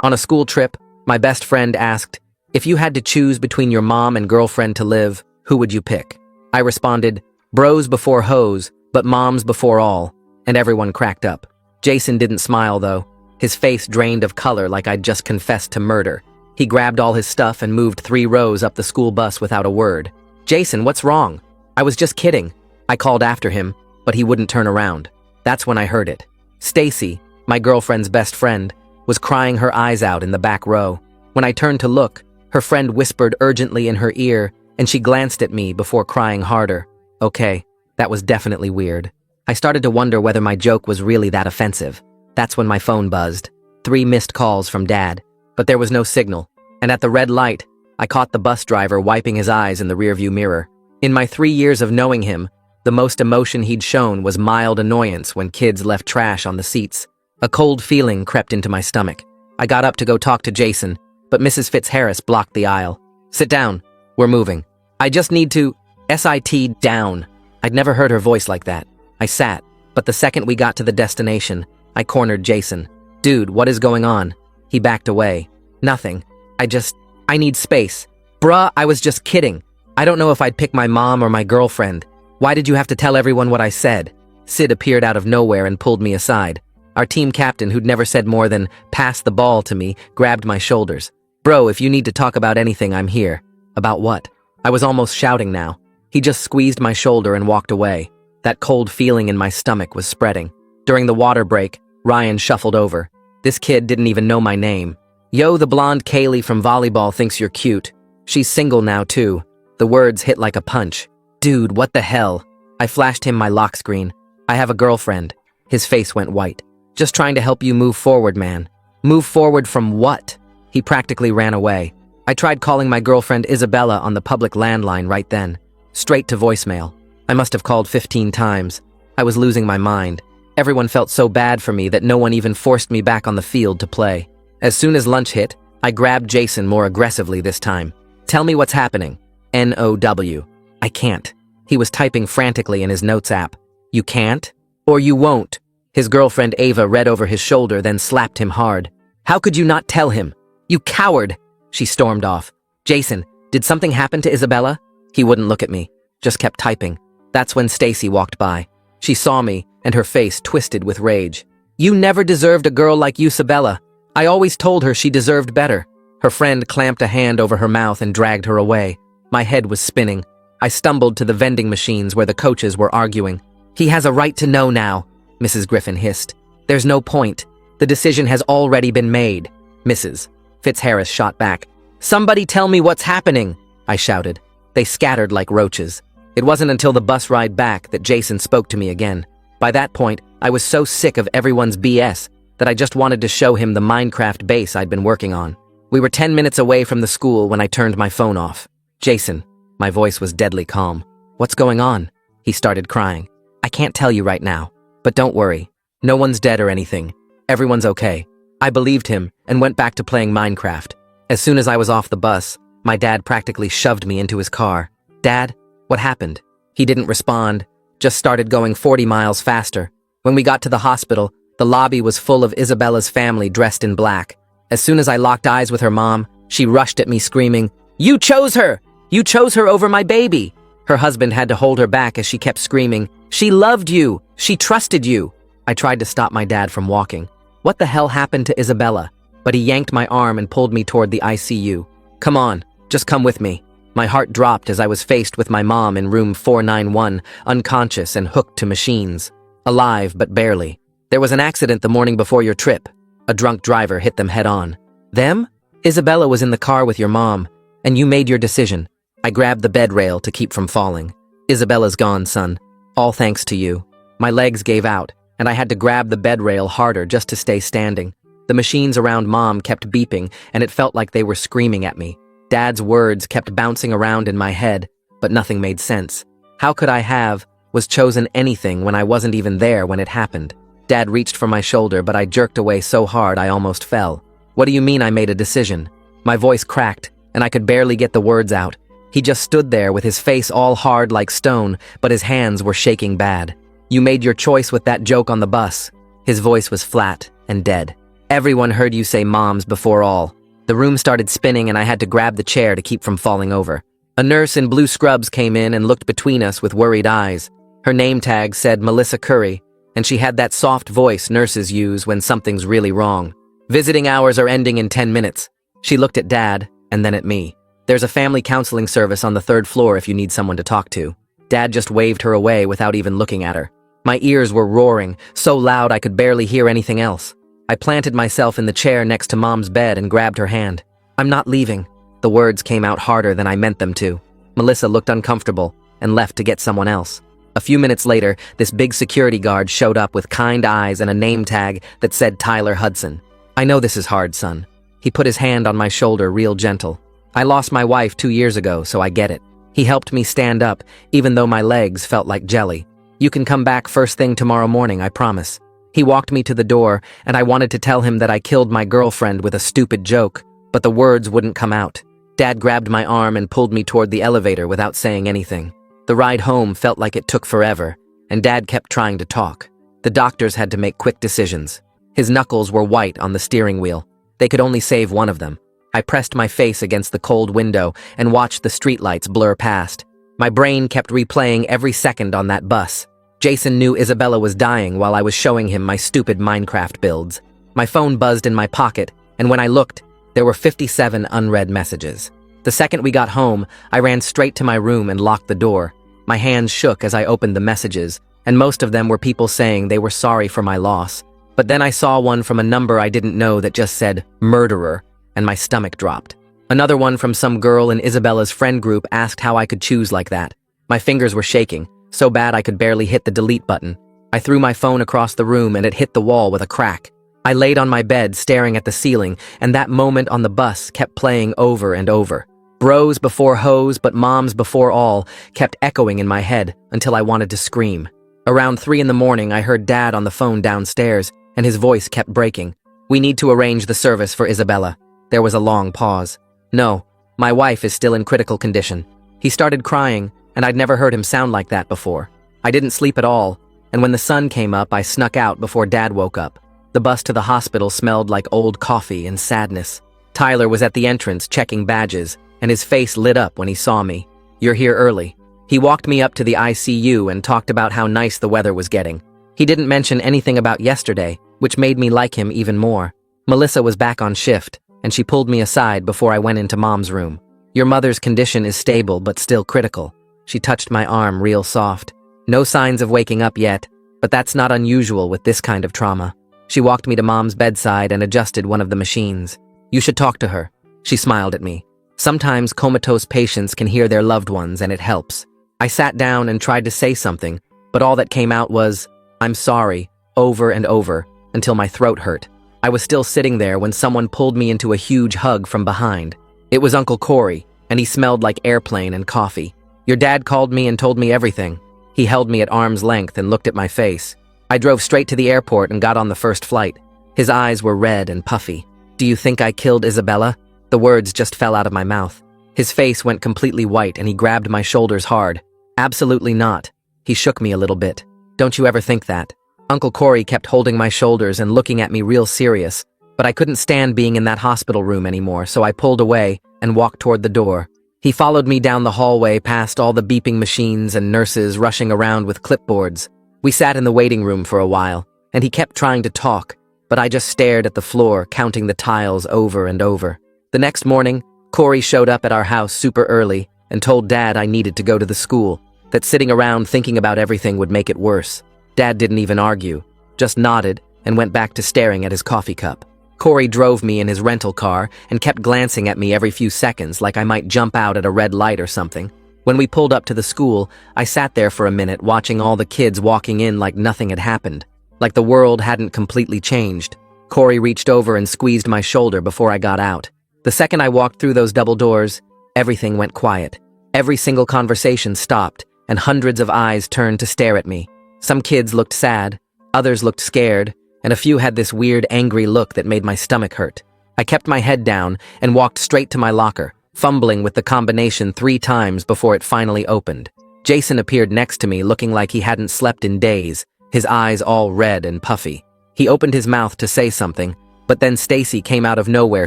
On a school trip, my best friend asked, if you had to choose between your mom and girlfriend to live, who would you pick? I responded, bros before hoes, but moms before all, and everyone cracked up. Jason didn't smile though. His face drained of color like I'd just confessed to murder. He grabbed all his stuff and moved 3 rows up the school bus without a word. Jason, what's wrong? I was just kidding. I called after him, but he wouldn't turn around. That's when I heard it. Stacy, my girlfriend's best friend, was crying her eyes out in the back row. When I turned to look, her friend whispered urgently in her ear, and she glanced at me before crying harder. Okay, that was definitely weird. I started to wonder whether my joke was really that offensive. That's when my phone buzzed. 3 missed calls from Dad, but there was no signal. And at the red light, I caught the bus driver wiping his eyes in the rearview mirror. In my 3 years of knowing him, the most emotion he'd shown was mild annoyance when kids left trash on the seats. A cold feeling crept into my stomach. I got up to go talk to Jason, but Mrs. Fitzharris blocked the aisle. Sit down. We're moving. I just need to… sit down. I'd never heard her voice like that. I sat, but the second we got to the destination, I cornered Jason. Dude, what is going on? He backed away. Nothing. I need space. Bruh, I was just kidding. I don't know if I'd pick my mom or my girlfriend. Why did you have to tell everyone what I said? Sid appeared out of nowhere and pulled me aside. Our team captain, who'd never said more than, pass the ball to me, grabbed my shoulders. Bro, if you need to talk about anything, I'm here. About what? I was almost shouting now. He just squeezed my shoulder and walked away. That cold feeling in my stomach was spreading. During the water break, Ryan shuffled over. This kid didn't even know my name. Yo, the blonde Kaylee from volleyball thinks you're cute. She's single now, too. The words hit like a punch. Dude, what the hell? I flashed him my lock screen. I have a girlfriend. His face went white. Just trying to help you move forward, man. Move forward from what? He practically ran away. I tried calling my girlfriend Isabella on the public landline right then. Straight to voicemail. I must have called 15 times. I was losing my mind. Everyone felt so bad for me that no one even forced me back on the field to play. As soon as lunch hit, I grabbed Jason more aggressively this time. Tell me what's happening. N-O-W. I can't. He was typing frantically in his notes app. You can't? Or you won't. His girlfriend Ava read over his shoulder, then slapped him hard. How could you not tell him? You coward! She stormed off. Jason, did something happen to Isabella? He wouldn't look at me, just kept typing. That's when Stacy walked by. She saw me, and her face twisted with rage. You never deserved a girl like Isabella. I always told her she deserved better. Her friend clamped a hand over her mouth and dragged her away. My head was spinning. I stumbled to the vending machines where the coaches were arguing. He has a right to know now, Mrs. Griffin hissed. There's no point. The decision has already been made. Mrs. Fitzharris shot back. Somebody tell me what's happening, I shouted. They scattered like roaches. It wasn't until the bus ride back that Jason spoke to me again. By that point, I was so sick of everyone's BS that I just wanted to show him the Minecraft base I'd been working on. We were 10 minutes away from the school when I turned my phone off. Jason, my voice was deadly calm. What's going on? He started crying. I can't tell you right now, but don't worry. No one's dead or anything. Everyone's okay. I believed him and went back to playing Minecraft. As soon as I was off the bus, my dad practically shoved me into his car. Dad, what happened? He didn't respond, just started going 40 miles faster. When we got to the hospital, the lobby was full of Isabella's family dressed in black. As soon as I locked eyes with her mom, she rushed at me screaming, You chose her! You chose her over my baby! Her husband had to hold her back as she kept screaming, She loved you! She trusted you! I tried to stop my dad from walking. What the hell happened to Isabella? But he yanked my arm and pulled me toward the ICU. Come on, just come with me. My heart dropped as I was faced with my mom in room 491, unconscious and hooked to machines. Alive, but barely. There was an accident the morning before your trip. A drunk driver hit them head-on. Them? Isabella was in the car with your mom, and you made your decision. I grabbed the bed rail to keep from falling. Isabella's gone, son. All thanks to you. My legs gave out, and I had to grab the bed rail harder just to stay standing. The machines around Mom kept beeping, and it felt like they were screaming at me. Dad's words kept bouncing around in my head, but nothing made sense. How could I was chosen anything when I wasn't even there when it happened? Dad reached for my shoulder, but I jerked away so hard I almost fell. What do you mean I made a decision? My voice cracked, and I could barely get the words out. He just stood there with his face all hard like stone, but his hands were shaking bad. You made your choice with that joke on the bus. His voice was flat and dead. Everyone heard you say moms before all. The room started spinning and I had to grab the chair to keep from falling over. A nurse in blue scrubs came in and looked between us with worried eyes. Her name tag said Melissa Curry, and she had that soft voice nurses use when something's really wrong. Visiting hours are ending in 10 minutes. She looked at Dad, and then at me. There's a family counseling service on the 3rd floor if you need someone to talk to. Dad just waved her away without even looking at her. My ears were roaring, so loud I could barely hear anything else. I planted myself in the chair next to Mom's bed and grabbed her hand. "I'm not leaving." The words came out harder than I meant them to. Melissa looked uncomfortable and left to get someone else. A few minutes later, this big security guard showed up with kind eyes and a name tag that said Tyler Hudson. "I know this is hard, son." He put his hand on my shoulder real gentle. "I lost my wife 2 years ago, so I get it." He helped me stand up, even though my legs felt like jelly. "You can come back first thing tomorrow morning, I promise." He walked me to the door, and I wanted to tell him that I killed my girlfriend with a stupid joke, but the words wouldn't come out. Dad grabbed my arm and pulled me toward the elevator without saying anything. The ride home felt like it took forever, and Dad kept trying to talk. The doctors had to make quick decisions. His knuckles were white on the steering wheel. They could only save one of them. I pressed my face against the cold window and watched the streetlights blur past. My brain kept replaying every second on that bus. Jason knew Isabella was dying while I was showing him my stupid Minecraft builds. My phone buzzed in my pocket, and when I looked, there were 57 unread messages. The second we got home, I ran straight to my room and locked the door. My hands shook as I opened the messages, and most of them were people saying they were sorry for my loss. But then I saw one from a number I didn't know that just said, "murderer," and my stomach dropped. Another one from some girl in Isabella's friend group asked how I could choose like that. My fingers were shaking, so bad I could barely hit the delete button. I threw my phone across the room and it hit the wall with a crack. I laid on my bed staring at the ceiling, and that moment on the bus kept playing over and over. Bros before hoes, but moms before all kept echoing in my head until I wanted to scream. Around 3 in the morning, I heard Dad on the phone downstairs, and his voice kept breaking. "We need to arrange the service for Isabella." There was a long pause. "No, my wife is still in critical condition." He started crying, and I'd never heard him sound like that before. I didn't sleep at all, and when the sun came up, I snuck out before Dad woke up. The bus to the hospital smelled like old coffee and sadness. Tyler was at the entrance checking badges, and his face lit up when he saw me. "You're here early." He walked me up to the ICU and talked about how nice the weather was getting. He didn't mention anything about yesterday, which made me like him even more. Melissa was back on shift, and she pulled me aside before I went into Mom's room. "Your mother's condition is stable but still critical." She touched my arm real soft. "No signs of waking up yet, but that's not unusual with this kind of trauma." She walked me to Mom's bedside and adjusted one of the machines. "You should talk to her." She smiled at me. "Sometimes comatose patients can hear their loved ones and it helps." I sat down and tried to say something, but all that came out was, "I'm sorry," over and over, until my throat hurt. I was still sitting there when someone pulled me into a huge hug from behind. It was Uncle Corey, and he smelled like airplane and coffee. "Your dad called me and told me everything." He held me at arm's length and looked at my face. I drove straight to the airport and got on the first flight. His eyes were red and puffy. "Do you think I killed Isabella?" The words just fell out of my mouth. His face went completely white and he grabbed my shoulders hard. "Absolutely not." He shook me a little bit. "Don't you ever think that?" Uncle Corey kept holding my shoulders and looking at me real serious, but I couldn't stand being in that hospital room anymore, so I pulled away and walked toward the door. He followed me down the hallway past all the beeping machines and nurses rushing around with clipboards. We sat in the waiting room for a while, and he kept trying to talk, but I just stared at the floor, counting the tiles over and over. The next morning, Corey showed up at our house super early and told Dad I needed to go to the school, that sitting around thinking about everything would make it worse. Dad didn't even argue, just nodded and went back to staring at his coffee cup. Corey drove me in his rental car and kept glancing at me every few seconds like I might jump out at a red light or something. When we pulled up to the school, I sat there for a minute watching all the kids walking in like nothing had happened, like the world hadn't completely changed. Corey reached over and squeezed my shoulder before I got out. The second I walked through those double doors, everything went quiet. Every single conversation stopped, and hundreds of eyes turned to stare at me. Some kids looked sad, others looked scared, and a few had this weird, angry look that made my stomach hurt. I kept my head down and walked straight to my locker, fumbling with the combination 3 times before it finally opened. Jason appeared next to me looking like he hadn't slept in days, his eyes all red and puffy. He opened his mouth to say something, But then Stacy came out of nowhere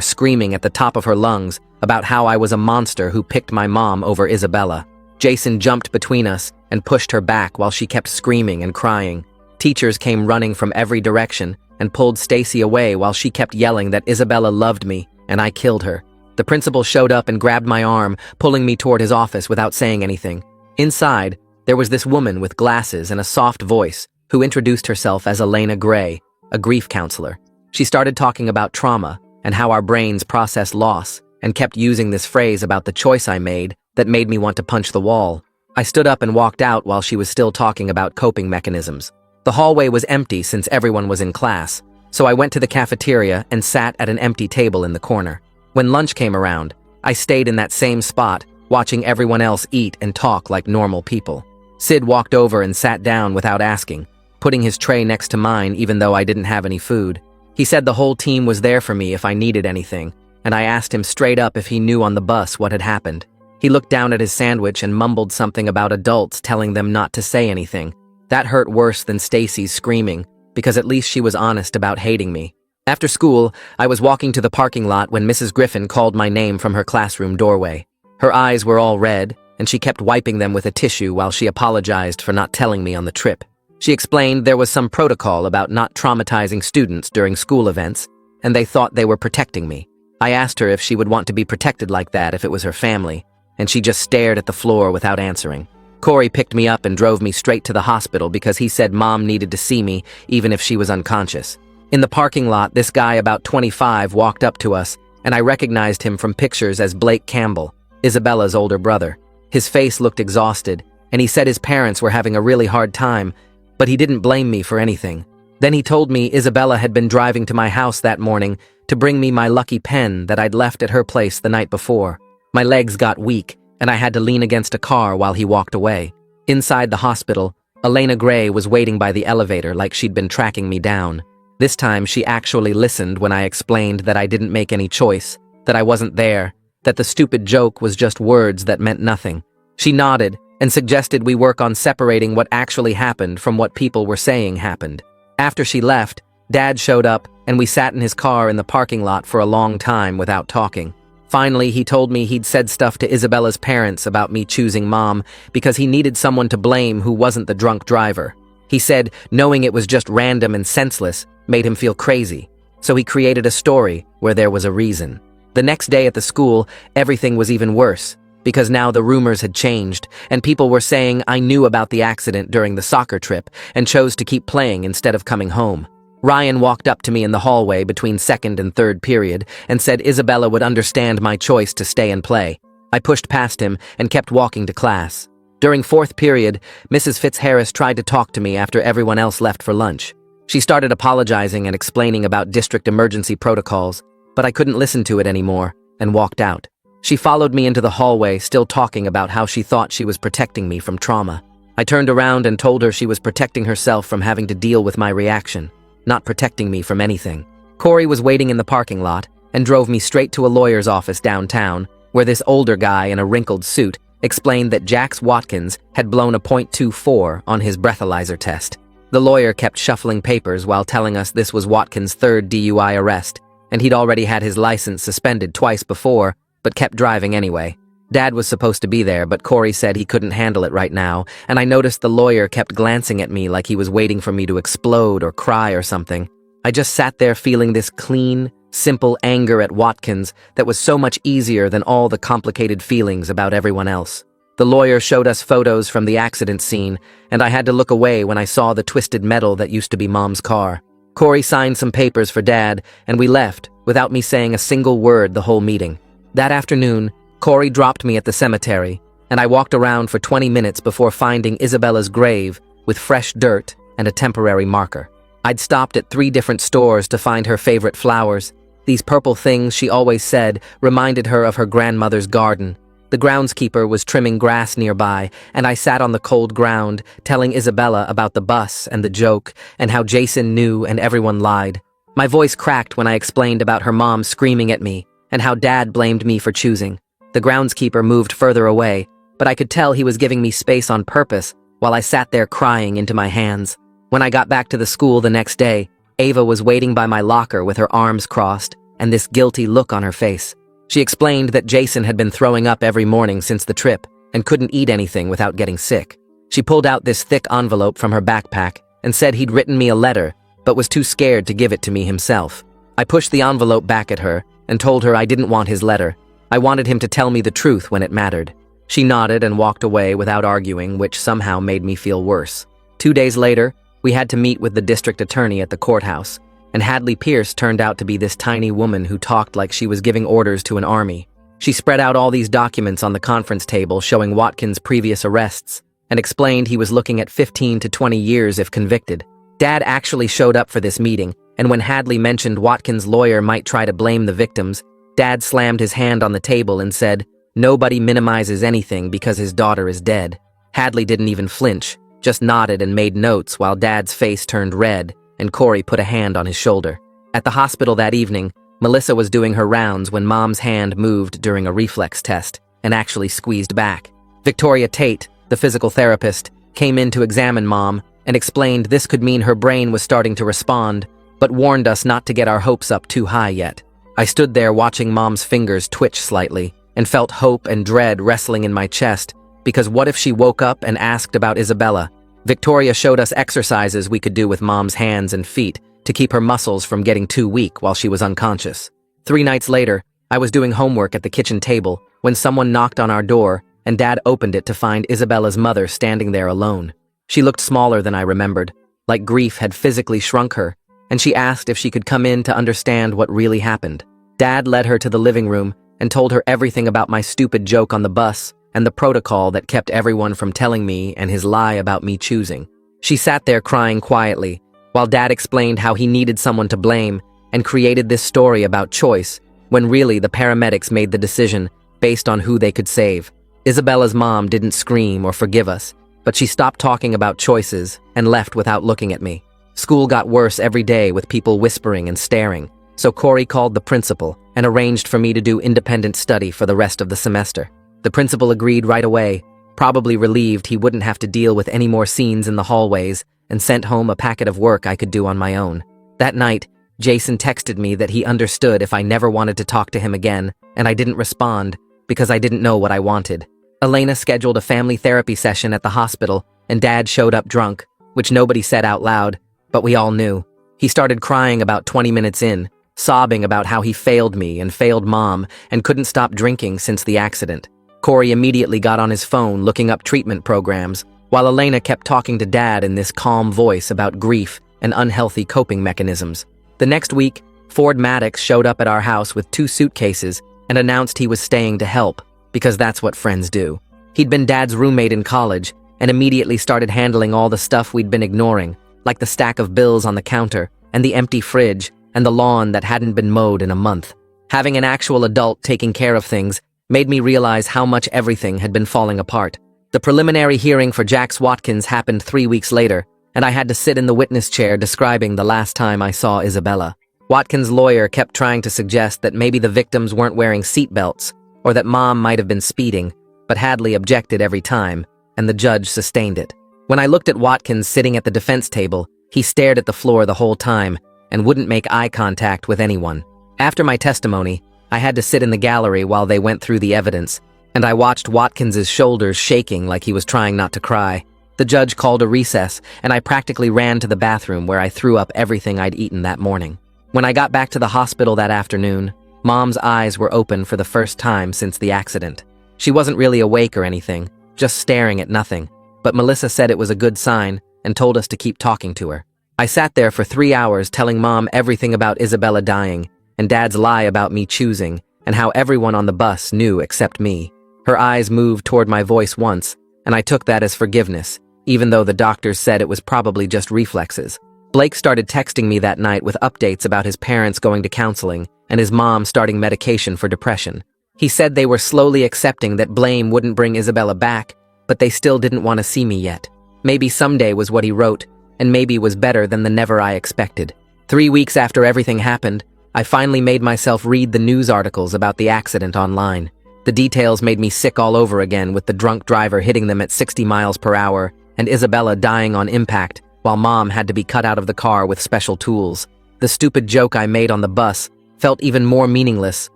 screaming at the top of her lungs about how I was a monster who picked my mom over Isabella. Jason jumped between us and pushed her back while she kept screaming and crying. Teachers came running from every direction and pulled Stacy away while she kept yelling that Isabella loved me and I killed her. The principal showed up and grabbed my arm, pulling me toward his office without saying anything. Inside, there was this woman with glasses and a soft voice who introduced herself as Elena Gray, a grief counselor. She started talking about trauma and how our brains process loss and kept using this phrase about the choice I made that made me want to punch the wall. I stood up and walked out while she was still talking about coping mechanisms. The hallway was empty since everyone was in class, so I went to the cafeteria and sat at an empty table in the corner. When lunch came around, I stayed in that same spot, watching everyone else eat and talk like normal people. Sid walked over and sat down without asking, putting his tray next to mine even though I didn't have any food. He said the whole team was there for me if I needed anything, and I asked him straight up if he knew on the bus what had happened. He looked down at his sandwich and mumbled something about adults telling them not to say anything. That hurt worse than Stacy's screaming, because at least she was honest about hating me. After school, I was walking to the parking lot when Mrs. Griffin called my name from her classroom doorway. Her eyes were all red, and she kept wiping them with a tissue while she apologized for not telling me on the trip. She explained there was some protocol about not traumatizing students during school events, and they thought they were protecting me. I asked her if she would want to be protected like that if it was her family, and she just stared at the floor without answering. Corey picked me up and drove me straight to the hospital because he said Mom needed to see me even if she was unconscious. In the parking lot, this guy about 25 walked up to us, and I recognized him from pictures as Blake Campbell, Isabella's older brother. His face looked exhausted, and he said his parents were having a really hard time, but he didn't blame me for anything. Then he told me Isabella had been driving to my house that morning to bring me my lucky pen that I'd left at her place the night before. My legs got weak, and I had to lean against a car while he walked away. Inside the hospital, Elena Gray was waiting by the elevator like she'd been tracking me down. This time, she actually listened when I explained that I didn't make any choice, that I wasn't there, that the stupid joke was just words that meant nothing. She nodded and suggested we work on separating what actually happened from what people were saying happened. After she left, Dad showed up and we sat in his car in the parking lot for a long time without talking. Finally, he told me he'd said stuff to Isabella's parents about me choosing Mom because he needed someone to blame who wasn't the drunk driver. He said knowing it was just random and senseless made him feel crazy, so he created a story where there was a reason. The next day at the school, everything was even worse, because now the rumors had changed, and people were saying I knew about the accident during the soccer trip and chose to keep playing instead of coming home. Ryan walked up to me in the hallway between second and third period and said Isabella would understand my choice to stay and play. I pushed past him and kept walking to class. During fourth period, Mrs. Fitzharris tried to talk to me after everyone else left for lunch. She started apologizing and explaining about district emergency protocols, but I couldn't listen to it anymore and walked out. She followed me into the hallway, still talking about how she thought she was protecting me from trauma. I turned around and told her she was protecting herself from having to deal with my reaction, not protecting me from anything. Corey was waiting in the parking lot and drove me straight to a lawyer's office downtown, where this older guy in a wrinkled suit explained that Jax Watkins had blown a .24 on his breathalyzer test. The lawyer kept shuffling papers while telling us this was Watkins' third DUI arrest, and he'd already had his license suspended twice before, but kept driving anyway. Dad was supposed to be there, but Corey said he couldn't handle it right now, and I noticed the lawyer kept glancing at me like he was waiting for me to explode or cry or something. I just sat there feeling this clean, simple anger at Watkins that was so much easier than all the complicated feelings about everyone else. The lawyer showed us photos from the accident scene, and I had to look away when I saw the twisted metal that used to be Mom's car. Corey signed some papers for Dad, and we left, without me saying a single word the whole meeting. That afternoon, Corey dropped me at the cemetery, and I walked around for 20 minutes before finding Isabella's grave with fresh dirt and a temporary marker. I'd stopped at 3 different stores to find her favorite flowers. These purple things she always said reminded her of her grandmother's garden. The groundskeeper was trimming grass nearby, and I sat on the cold ground, telling Isabella about the bus and the joke, and how Jason knew and everyone lied. My voice cracked when I explained about her mom screaming at me, and how Dad blamed me for choosing. The groundskeeper moved further away, but I could tell he was giving me space on purpose while I sat there crying into my hands. When I got back to the school the next day, Ava was waiting by my locker with her arms crossed and this guilty look on her face. She explained that Jason had been throwing up every morning since the trip and couldn't eat anything without getting sick. She pulled out this thick envelope from her backpack and said he'd written me a letter, but was too scared to give it to me himself. I pushed the envelope back at her and told her I didn't want his letter. I wanted him to tell me the truth when it mattered. She nodded and walked away without arguing, which somehow made me feel worse. 2 days later, we had to meet with the district attorney at the courthouse, and Hadley Pierce turned out to be this tiny woman who talked like she was giving orders to an army. She spread out all these documents on the conference table showing Watkins' previous arrests, and explained he was looking at 15 to 20 years if convicted. Dad actually showed up for this meeting, and when Hadley mentioned Watkins' lawyer might try to blame the victims, Dad slammed his hand on the table and said, "Nobody minimizes anything because his daughter is dead." Hadley didn't even flinch, just nodded and made notes while Dad's face turned red, and Corey put a hand on his shoulder. At the hospital that evening, Melissa was doing her rounds when Mom's hand moved during a reflex test and actually squeezed back. Victoria Tate, the physical therapist, came in to examine Mom and explained this could mean her brain was starting to respond, but warned us not to get our hopes up too high yet. I stood there watching Mom's fingers twitch slightly and felt hope and dread wrestling in my chest, because what if she woke up and asked about Isabella? Victoria showed us exercises we could do with Mom's hands and feet to keep her muscles from getting too weak while she was unconscious. 3 nights later, I was doing homework at the kitchen table when someone knocked on our door and Dad opened it to find Isabella's mother standing there alone. She looked smaller than I remembered, like grief had physically shrunk her, and she asked if she could come in to understand what really happened. Dad led her to the living room and told her everything about my stupid joke on the bus and the protocol that kept everyone from telling me and his lie about me choosing. She sat there crying quietly, while Dad explained how he needed someone to blame and created this story about choice, when really the paramedics made the decision based on who they could save. Isabella's mom didn't scream or forgive us, but she stopped talking about choices and left without looking at me. School got worse every day with people whispering and staring, so Corey called the principal and arranged for me to do independent study for the rest of the semester. The principal agreed right away, probably relieved he wouldn't have to deal with any more scenes in the hallways, and sent home a packet of work I could do on my own. That night, Jason texted me that he understood if I never wanted to talk to him again, and I didn't respond because I didn't know what I wanted. Elena scheduled a family therapy session at the hospital, and Dad showed up drunk, which nobody said out loud, but we all knew. He started crying about 20 minutes in, sobbing about how he failed me and failed Mom and couldn't stop drinking since the accident. Corey immediately got on his phone looking up treatment programs, while Elena kept talking to Dad in this calm voice about grief and unhealthy coping mechanisms. The next week, Ford Maddox showed up at our house with 2 suitcases and announced he was staying to help, because that's what friends do. He'd been Dad's roommate in college and immediately started handling all the stuff we'd been ignoring, like the stack of bills on the counter and the empty fridge and the lawn that hadn't been mowed in a month. Having an actual adult taking care of things made me realize how much everything had been falling apart. The preliminary hearing for Jax Watkins happened 3 weeks later, and I had to sit in the witness chair describing the last time I saw Isabella. Watkins' lawyer kept trying to suggest that maybe the victims weren't wearing seatbelts, or that Mom might have been speeding, but Hadley objected every time, and the judge sustained it. When I looked at Watkins sitting at the defense table, he stared at the floor the whole time and wouldn't make eye contact with anyone. After my testimony, I had to sit in the gallery while they went through the evidence, and I watched Watkins's shoulders shaking like he was trying not to cry. The judge called a recess, and I practically ran to the bathroom where I threw up everything I'd eaten that morning. When I got back to the hospital that afternoon, Mom's eyes were open for the first time since the accident. She wasn't really awake or anything, just staring at nothing, but Melissa said it was a good sign and told us to keep talking to her. I sat there for 3 hours telling Mom everything about Isabella dying and Dad's lie about me choosing and how everyone on the bus knew except me. Her eyes moved toward my voice once, and I took that as forgiveness, even though the doctors said it was probably just reflexes. Blake started texting me that night with updates about his parents going to counseling and his mom starting medication for depression. He said they were slowly accepting that blame wouldn't bring Isabella back, but they still didn't want to see me yet. Maybe someday was what he wrote, and maybe was better than the never I expected. 3 weeks after everything happened, I finally made myself read the news articles about the accident online. The details made me sick all over again, with the drunk driver hitting them at 60 miles per hour and Isabella dying on impact while Mom had to be cut out of the car with special tools. The stupid joke I made on the bus felt even more meaningless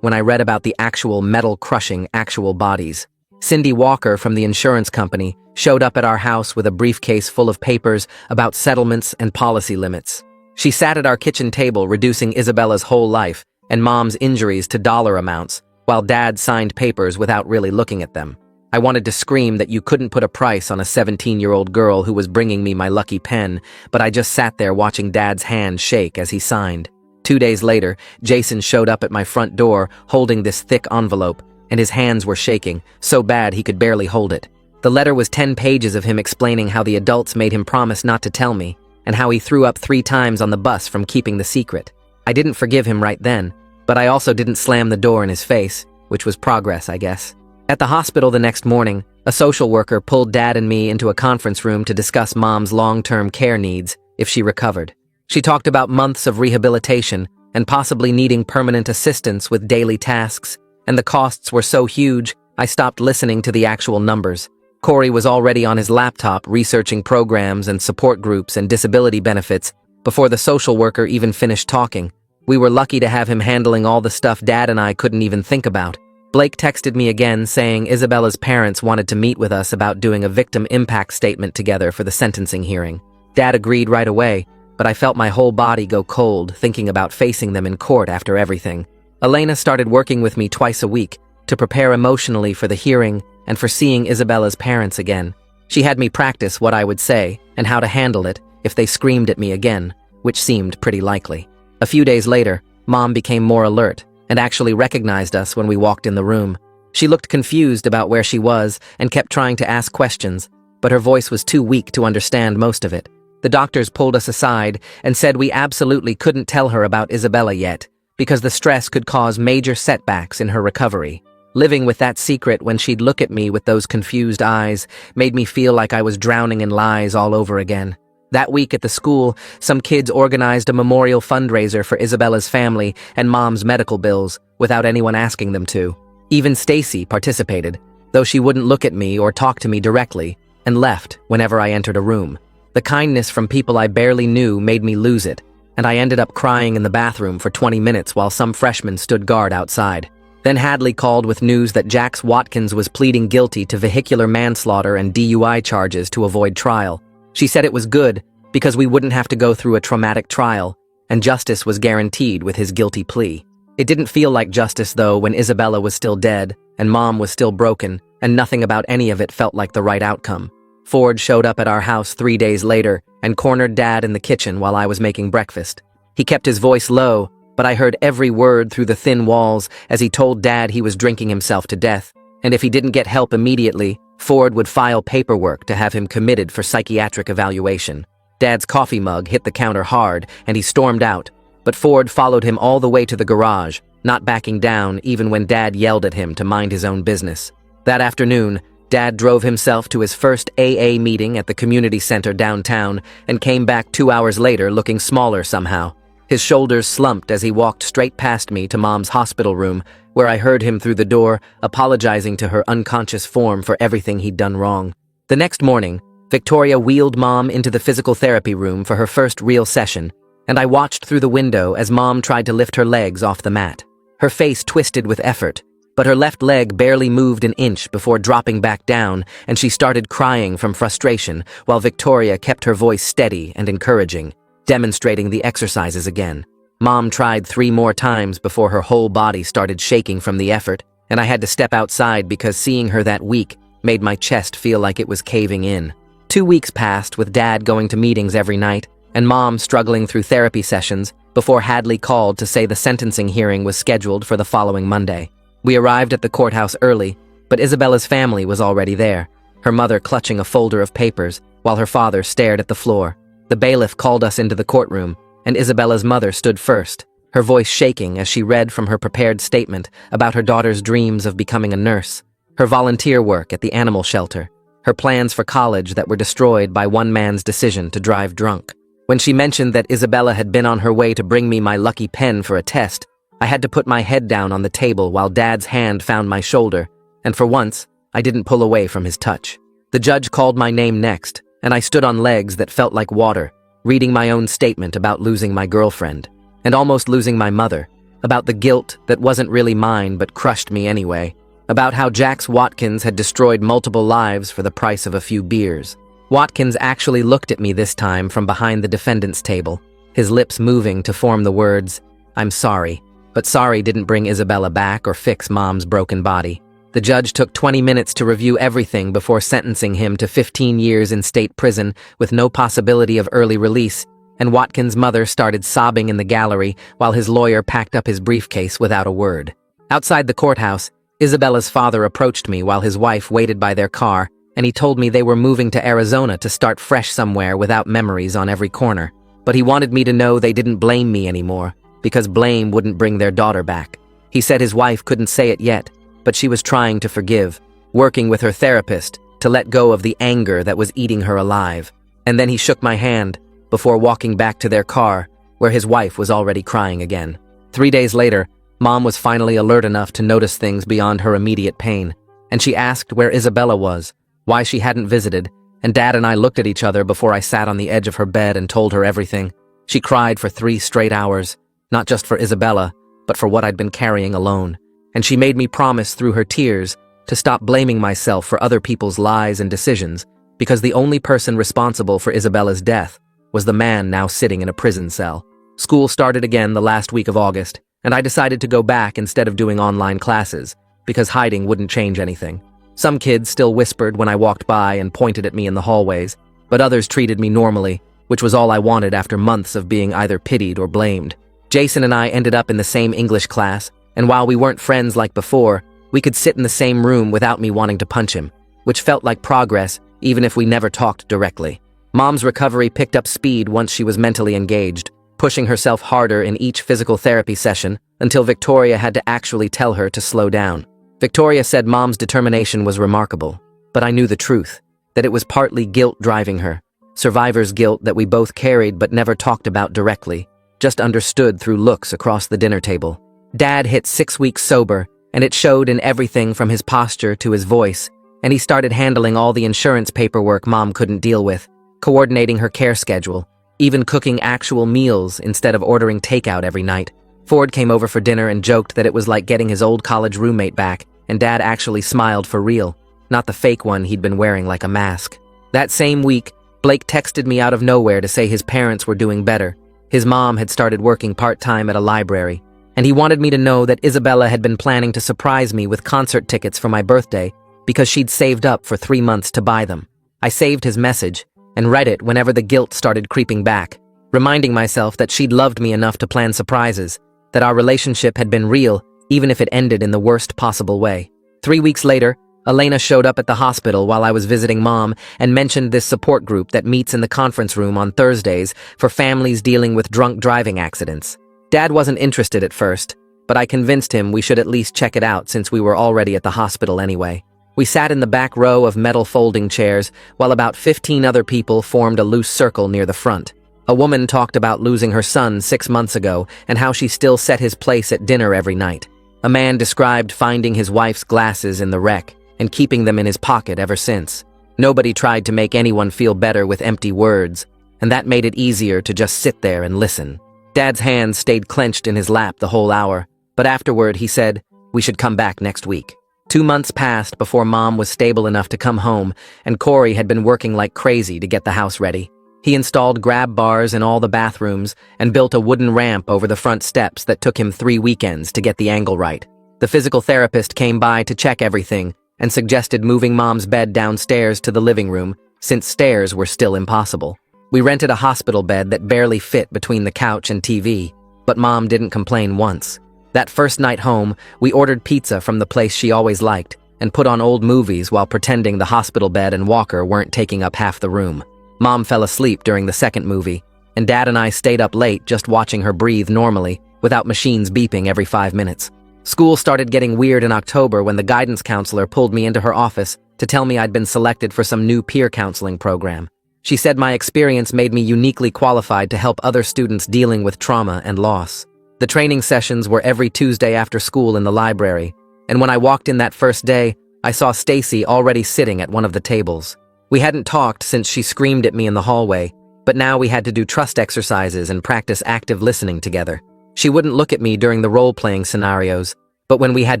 when I read about the actual metal-crushing actual bodies. Cindy Walker from the insurance company showed up at our house with a briefcase full of papers about settlements and policy limits. She sat at our kitchen table reducing Isabella's whole life and Mom's injuries to dollar amounts, while Dad signed papers without really looking at them. I wanted to scream that you couldn't put a price on a 17-year-old girl who was bringing me my lucky pen, but I just sat there watching Dad's hand shake as he signed. 2 days later, Jason showed up at my front door holding this thick envelope, and his hands were shaking, so bad he could barely hold it. The letter was 10 pages of him explaining how the adults made him promise not to tell me, and how he threw up 3 times on the bus from keeping the secret. I didn't forgive him right then, but I also didn't slam the door in his face, which was progress, I guess. At the hospital the next morning, a social worker pulled Dad and me into a conference room to discuss Mom's long-term care needs if she recovered. She talked about months of rehabilitation and possibly needing permanent assistance with daily tasks, and the costs were so huge, I stopped listening to the actual numbers. Corey was already on his laptop researching programs and support groups and disability benefits before the social worker even finished talking. We were lucky to have him handling all the stuff Dad and I couldn't even think about. Blake texted me again saying Isabella's parents wanted to meet with us about doing a victim impact statement together for the sentencing hearing. Dad agreed right away, but I felt my whole body go cold thinking about facing them in court after everything. Elena started working with me twice a week to prepare emotionally for the hearing and for seeing Isabella's parents again. She had me practice what I would say and how to handle it if they screamed at me again, which seemed pretty likely. A few days later, Mom became more alert and actually recognized us when we walked in the room. She looked confused about where she was and kept trying to ask questions, but her voice was too weak to understand most of it. The doctors pulled us aside and said we absolutely couldn't tell her about Isabella yet, because the stress could cause major setbacks in her recovery. Living with that secret when she'd look at me with those confused eyes made me feel like I was drowning in lies all over again. That week at the school, some kids organized a memorial fundraiser for Isabella's family and Mom's medical bills without anyone asking them to. Even Stacy participated, though she wouldn't look at me or talk to me directly, and left whenever I entered a room. The kindness from people I barely knew made me lose it, and I ended up crying in the bathroom for 20 minutes while some freshmen stood guard outside. Then Hadley called with news that Jax Watkins was pleading guilty to vehicular manslaughter and DUI charges to avoid trial. She said it was good because we wouldn't have to go through a traumatic trial, and justice was guaranteed with his guilty plea. It didn't feel like justice, though, when Isabella was still dead and Mom was still broken, and nothing about any of it felt like the right outcome. Ford showed up at our house 3 days later and cornered Dad in the kitchen while I was making breakfast. He kept his voice low, but I heard every word through the thin walls as he told Dad he was drinking himself to death, and if he didn't get help immediately, Ford would file paperwork to have him committed for psychiatric evaluation. Dad's coffee mug hit the counter hard, and he stormed out, but Ford followed him all the way to the garage, not backing down even when Dad yelled at him to mind his own business. That afternoon, Dad drove himself to his first AA meeting at the community center downtown and came back 2 hours later looking smaller somehow. His shoulders slumped as he walked straight past me to Mom's hospital room, where I heard him through the door, apologizing to her unconscious form for everything he'd done wrong. The next morning, Victoria wheeled Mom into the physical therapy room for her first real session, and I watched through the window as Mom tried to lift her legs off the mat. Her face twisted with effort, but her left leg barely moved an inch before dropping back down, and she started crying from frustration while Victoria kept her voice steady and encouraging, demonstrating the exercises again. Mom tried 3 more times before her whole body started shaking from the effort, and I had to step outside because seeing her that weak made my chest feel like it was caving in. 2 weeks passed with Dad going to meetings every night and Mom struggling through therapy sessions before Hadley called to say the sentencing hearing was scheduled for the following Monday. We arrived at the courthouse early, but Isabella's family was already there, her mother clutching a folder of papers while her father stared at the floor. The bailiff called us into the courtroom, and Isabella's mother stood first, her voice shaking as she read from her prepared statement about her daughter's dreams of becoming a nurse, her volunteer work at the animal shelter, her plans for college that were destroyed by one man's decision to drive drunk. When she mentioned that Isabella had been on her way to bring me my lucky pen for a test, I had to put my head down on the table while Dad's hand found my shoulder, and for once, I didn't pull away from his touch. The judge called my name next, and I stood on legs that felt like water, reading my own statement about losing my girlfriend, and almost losing my mother, about the guilt that wasn't really mine but crushed me anyway, about how Jax Watkins had destroyed multiple lives for the price of a few beers. Watkins actually looked at me this time from behind the defendant's table, his lips moving to form the words, "I'm sorry." But sorry didn't bring Isabella back or fix Mom's broken body. The judge took 20 minutes to review everything before sentencing him to 15 years in state prison with no possibility of early release, and Watkins' mother started sobbing in the gallery while his lawyer packed up his briefcase without a word. Outside the courthouse, Isabella's father approached me while his wife waited by their car, and he told me they were moving to Arizona to start fresh somewhere without memories on every corner. But he wanted me to know they didn't blame me anymore, because blame wouldn't bring their daughter back. He said his wife couldn't say it yet, but she was trying to forgive, working with her therapist to let go of the anger that was eating her alive. And then he shook my hand before walking back to their car, where his wife was already crying again. 3 days later, Mom was finally alert enough to notice things beyond her immediate pain, and she asked where Isabella was, why she hadn't visited, and Dad and I looked at each other before I sat on the edge of her bed and told her everything. She cried for 3 straight hours, not just for Isabella, but for what I'd been carrying alone. And she made me promise through her tears to stop blaming myself for other people's lies and decisions, because the only person responsible for Isabella's death was the man now sitting in a prison cell. School started again the last week of August, and I decided to go back instead of doing online classes, because hiding wouldn't change anything. Some kids still whispered when I walked by and pointed at me in the hallways, but others treated me normally, which was all I wanted after months of being either pitied or blamed. Jason and I ended up in the same English class, and while we weren't friends like before, we could sit in the same room without me wanting to punch him, which felt like progress even if we never talked directly. Mom's recovery picked up speed once she was mentally engaged, pushing herself harder in each physical therapy session until Victoria had to actually tell her to slow down. Victoria said Mom's determination was remarkable, but I knew the truth, that it was partly guilt driving her, survivor's guilt that we both carried but never talked about directly, just understood through looks across the dinner table. Dad hit 6 weeks sober, and it showed in everything from his posture to his voice, and he started handling all the insurance paperwork Mom couldn't deal with, coordinating her care schedule, even cooking actual meals instead of ordering takeout every night. Ford came over for dinner and joked that it was like getting his old college roommate back, and Dad actually smiled for real, not the fake one he'd been wearing like a mask. That same week, Blake texted me out of nowhere to say his parents were doing better. His mom had started working part-time at a library, and he wanted me to know that Isabella had been planning to surprise me with concert tickets for my birthday because she'd saved up for 3 months to buy them. I saved his message and read it whenever the guilt started creeping back, reminding myself that she'd loved me enough to plan surprises, that our relationship had been real even if it ended in the worst possible way. 3 weeks later, Elena showed up at the hospital while I was visiting Mom and mentioned this support group that meets in the conference room on Thursdays for families dealing with drunk driving accidents. Dad wasn't interested at first, but I convinced him we should at least check it out since we were already at the hospital anyway. We sat in the back row of metal folding chairs while about 15 other people formed a loose circle near the front. A woman talked about losing her son 6 months ago and how she still set his place at dinner every night. A man described finding his wife's glasses in the wreck and keeping them in his pocket ever since. Nobody tried to make anyone feel better with empty words, and that made it easier to just sit there and listen. Dad's hands stayed clenched in his lap the whole hour, but afterward he said, "We should come back next week." 2 months passed before Mom was stable enough to come home, and Corey had been working like crazy to get the house ready. He installed grab bars in all the bathrooms and built a wooden ramp over the front steps that took him 3 weekends to get the angle right. The physical therapist came by to check everything and suggested moving Mom's bed downstairs to the living room, since stairs were still impossible. We rented a hospital bed that barely fit between the couch and TV, but Mom didn't complain once. That first night home, we ordered pizza from the place she always liked and put on old movies while pretending the hospital bed and walker weren't taking up half the room. Mom fell asleep during the second movie, and Dad and I stayed up late just watching her breathe normally, without machines beeping every 5 minutes. School started getting weird in October when the guidance counselor pulled me into her office to tell me I'd been selected for some new peer counseling program. She said my experience made me uniquely qualified to help other students dealing with trauma and loss. The training sessions were every Tuesday after school in the library, and when I walked in that first day, I saw Stacy already sitting at one of the tables. We hadn't talked since she screamed at me in the hallway, but now we had to do trust exercises and practice active listening together. She wouldn't look at me during the role-playing scenarios, but when we had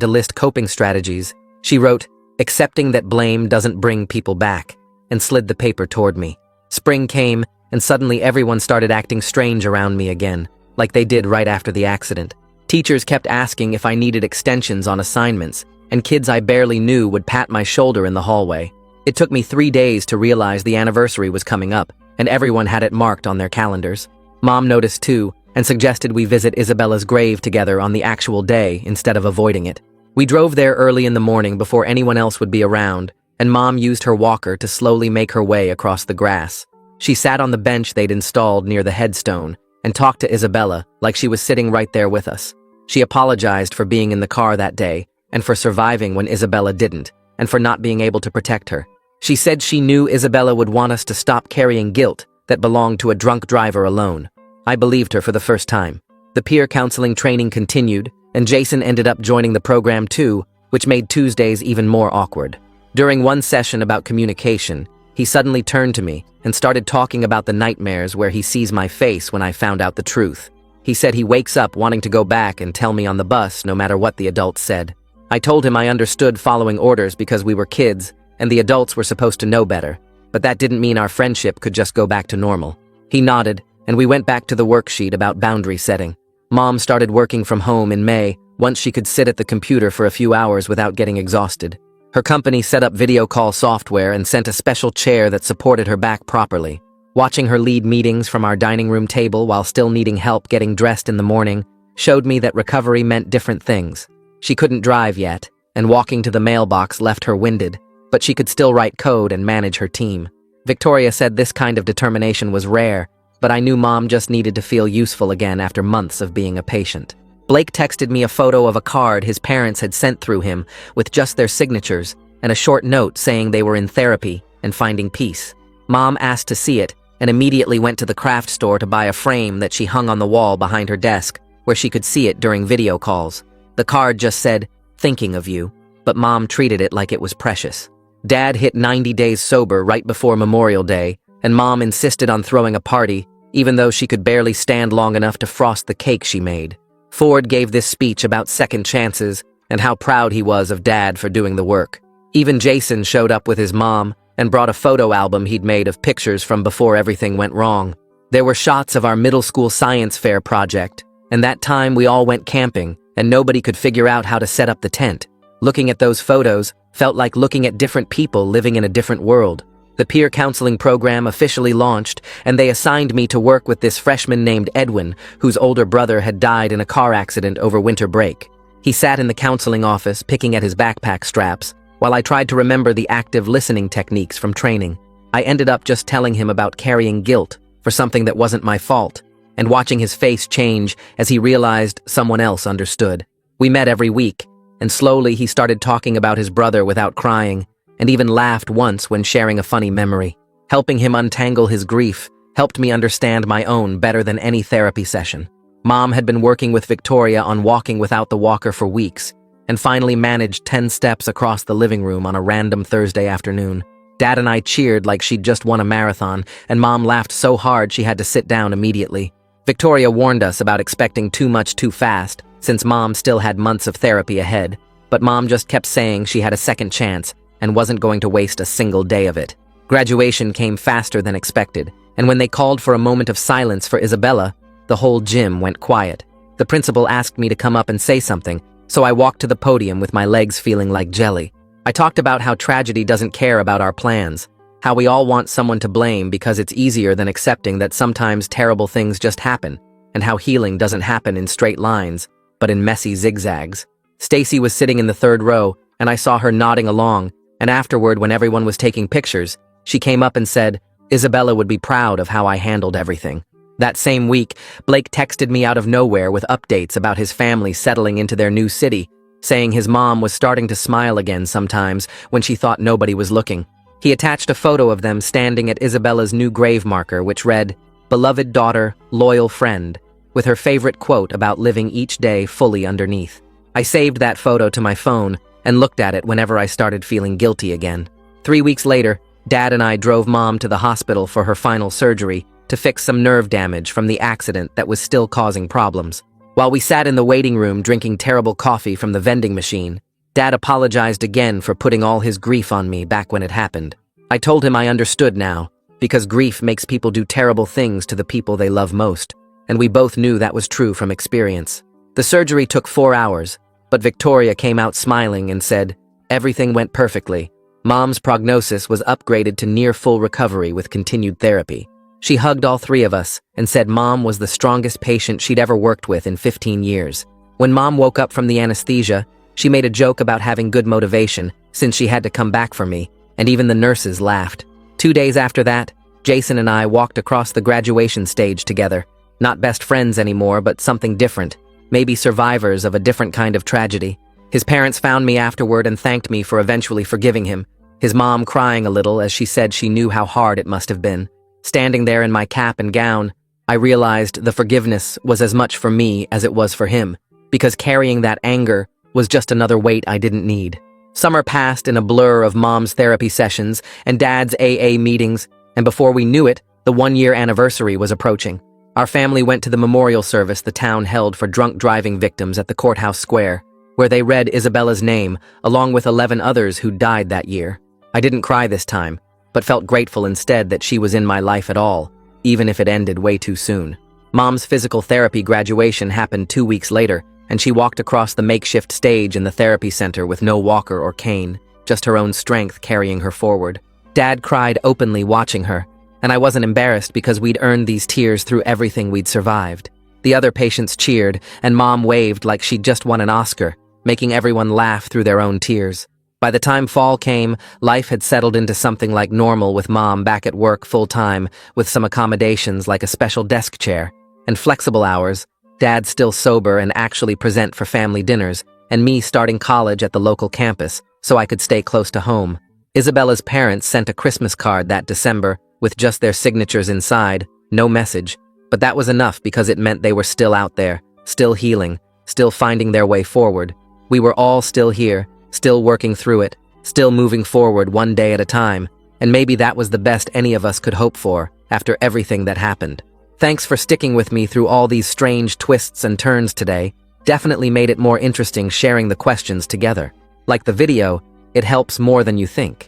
to list coping strategies, she wrote, "Accepting that blame doesn't bring people back," and slid the paper toward me. Spring came, and suddenly everyone started acting strange around me again, like they did right after the accident. Teachers kept asking if I needed extensions on assignments, and kids I barely knew would pat my shoulder in the hallway. It took me 3 days to realize the anniversary was coming up, and everyone had it marked on their calendars. Mom noticed too, and suggested we visit Isabella's grave together on the actual day instead of avoiding it. We drove there early in the morning before anyone else would be around, and Mom used her walker to slowly make her way across the grass. She sat on the bench they'd installed near the headstone and talked to Isabella like she was sitting right there with us. She apologized for being in the car that day, and for surviving when Isabella didn't, and for not being able to protect her. She said she knew Isabella would want us to stop carrying guilt that belonged to a drunk driver alone. I believed her for the first time. The peer counseling training continued, and Jason ended up joining the program too, which made Tuesdays even more awkward. During one session about communication, he suddenly turned to me and started talking about the nightmares where he sees my face when I found out the truth. He said he wakes up wanting to go back and tell me on the bus no matter what the adults said. I told him I understood following orders because we were kids and the adults were supposed to know better, but that didn't mean our friendship could just go back to normal. He nodded, and we went back to the worksheet about boundary setting. Mom started working from home in May once she could sit at the computer for a few hours without getting exhausted. Her company set up video call software and sent a special chair that supported her back properly. Watching her lead meetings from our dining room table while still needing help getting dressed in the morning showed me that recovery meant different things. She couldn't drive yet, and walking to the mailbox left her winded, but she could still write code and manage her team. Victoria said this kind of determination was rare, but I knew Mom just needed to feel useful again after months of being a patient. Blake texted me a photo of a card his parents had sent through him with just their signatures and a short note saying they were in therapy and finding peace. Mom asked to see it and immediately went to the craft store to buy a frame that she hung on the wall behind her desk where she could see it during video calls. The card just said, "Thinking of you," but Mom treated it like it was precious. Dad hit 90 days sober right before Memorial Day, and Mom insisted on throwing a party, even though she could barely stand long enough to frost the cake she made. Ford gave this speech about second chances and how proud he was of Dad for doing the work. Even Jason showed up with his mom and brought a photo album he'd made of pictures from before everything went wrong. There were shots of our middle school science fair project, and that time we all went camping and nobody could figure out how to set up the tent. Looking at those photos felt like looking at different people living in a different world. The peer counseling program officially launched, and they assigned me to work with this freshman named Edwin, whose older brother had died in a car accident over winter break. He sat in the counseling office, picking at his backpack straps, while I tried to remember the active listening techniques from training. I ended up just telling him about carrying guilt for something that wasn't my fault, and watching his face change as he realized someone else understood. We met every week, and slowly he started talking about his brother without crying, and even laughed once when sharing a funny memory. Helping him untangle his grief helped me understand my own better than any therapy session. Mom had been working with Victoria on walking without the walker for weeks, and finally managed 10 steps across the living room on a random Thursday afternoon. Dad and I cheered like she'd just won a marathon, and Mom laughed so hard she had to sit down immediately. Victoria warned us about expecting too much too fast, since Mom still had months of therapy ahead, but Mom just kept saying she had a second chance and wasn't going to waste a single day of it. Graduation came faster than expected, and when they called for a moment of silence for Isabella, the whole gym went quiet. The principal asked me to come up and say something, so I walked to the podium with my legs feeling like jelly. I talked about how tragedy doesn't care about our plans, how we all want someone to blame because it's easier than accepting that sometimes terrible things just happen, and how healing doesn't happen in straight lines, but in messy zigzags. Stacy was sitting in the third row, and I saw her nodding along, and afterward, when everyone was taking pictures, she came up and said, Isabella would be proud of how I handled everything. That same week, Blake texted me out of nowhere with updates about his family settling into their new city, saying his mom was starting to smile again sometimes when she thought nobody was looking. He attached a photo of them standing at Isabella's new grave marker, which read, "Beloved daughter, loyal friend," with her favorite quote about living each day fully underneath. I saved that photo to my phone and looked at it whenever I started feeling guilty again. 3 weeks later, Dad and I drove Mom to the hospital for her final surgery to fix some nerve damage from the accident that was still causing problems. While we sat in the waiting room drinking terrible coffee from the vending machine, Dad apologized again for putting all his grief on me back when it happened. I told him I understood now, because grief makes people do terrible things to the people they love most, and we both knew that was true from experience. The surgery took 4 hours, but Victoria came out smiling and said, "Everything went perfectly. Mom's prognosis was upgraded to near full recovery with continued therapy." She hugged all 3 of us and said Mom was the strongest patient she'd ever worked with in 15 years. When Mom woke up from the anesthesia, she made a joke about having good motivation since she had to come back for me, and even the nurses laughed. 2 days after that, Jason and I walked across the graduation stage together. Not best friends anymore, but something different. Maybe survivors of a different kind of tragedy. His parents found me afterward and thanked me for eventually forgiving him, his mom crying a little as she said she knew how hard it must have been. Standing there in my cap and gown, I realized the forgiveness was as much for me as it was for him, because carrying that anger was just another weight I didn't need. Summer passed in a blur of Mom's therapy sessions and Dad's AA meetings, and before we knew it, the 1-year anniversary was approaching. Our family went to the memorial service the town held for drunk driving victims at the courthouse square, where they read Isabella's name, along with 11 others who died that year. I didn't cry this time, but felt grateful instead that she was in my life at all, even if it ended way too soon. Mom's physical therapy graduation happened 2 weeks later, and she walked across the makeshift stage in the therapy center with no walker or cane, just her own strength carrying her forward. Dad cried openly watching her, and I wasn't embarrassed because we'd earned these tears through everything we'd survived. The other patients cheered, and Mom waved like she'd just won an Oscar, making everyone laugh through their own tears. By the time fall came, life had settled into something like normal with Mom back at work full-time with some accommodations like a special desk chair and flexible hours, Dad still sober and actually present for family dinners, and me starting college at the local campus so I could stay close to home. Isabella's parents sent a Christmas card that December with just their signatures inside, no message, but that was enough because it meant they were still out there, still healing, still finding their way forward. We were all still here, still working through it, still moving forward one day at a time, and maybe that was the best any of us could hope for after everything that happened. Thanks for sticking with me through all these strange twists and turns today. Definitely made it more interesting sharing the questions together. Like the video, it helps more than you think.